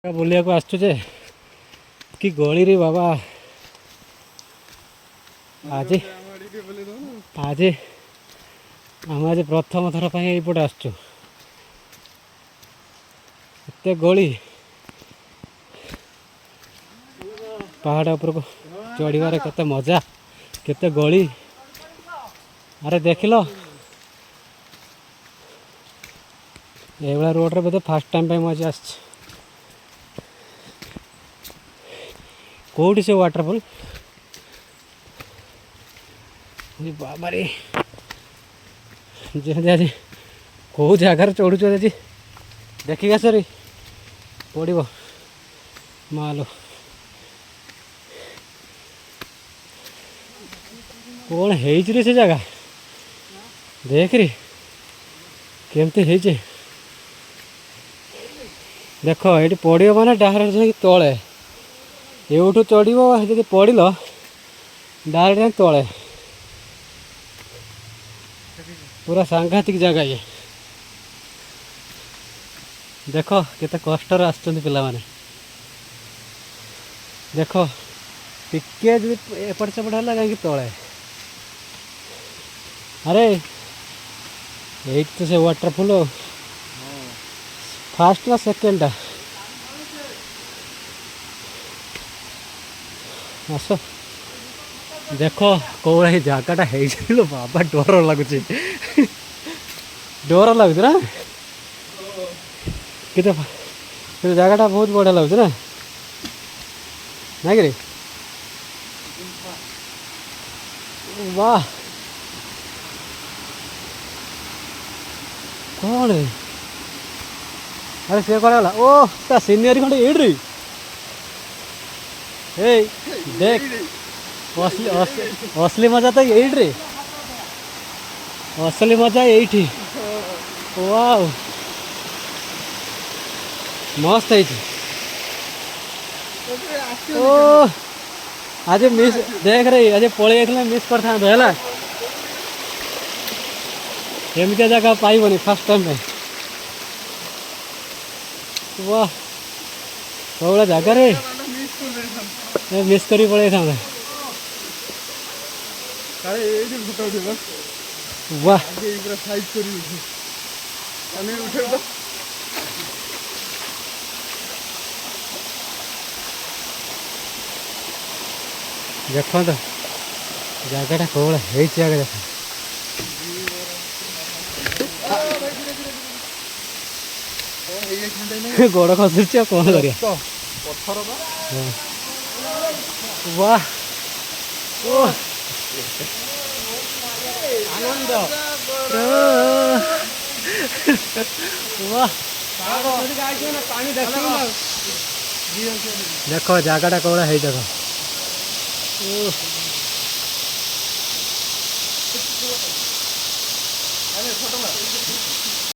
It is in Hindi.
बुलिया को आसुचे कि गली रे बाबा आज आज आम आज प्रथम थर पर यपटे आसचु एत गली पहाड़ उपर को चढ़ार केते मजा केते गली अरे देख लो ये रोड रे बोधे फास्ट टाइम पे मजा आस कौटी से वाटरफॉल बाबा रे आज कौ जगार चढ़ुच आज देखिक सर पड़ो मालो कौन है से जगह देख रे केमती है देख ये पड़ो माने डायरेक्ट जाकि तले एवठू चढ़ो जब पड़ल डायरेक्ट तले पूरा सांघातिक जगह ये देख केते कष्ट आसुच्च पिला माने देख टिके जो एपट सेपट है कहीं तले अरे यही तो से वाटरफॉल फास्ट ना सेकेंड आस देख कौन ही जगटा है बाबा डर लगुच डर लगुच ना कि जगटा बहुत बढ़िया लगुच ना ना कि वाह कौन है अरे से कौन गला ओ ता सीनियर खंडे एड रे ए देख असली असली मजा तो यही रे असली मजा यही वाव मस्त है ओ आज मिस देख रही आज पलि मिस कर था एमती जगह पाइबनी फास्ट टाइम में वाह कौड़ा जगह रे मिस कर पड़े था वाह देख तो जगटा कौड़ा है जगह देख गोड़ खसुच कौन कर वाह ओ आनंद वाह देख जगटा कौड़ा है देख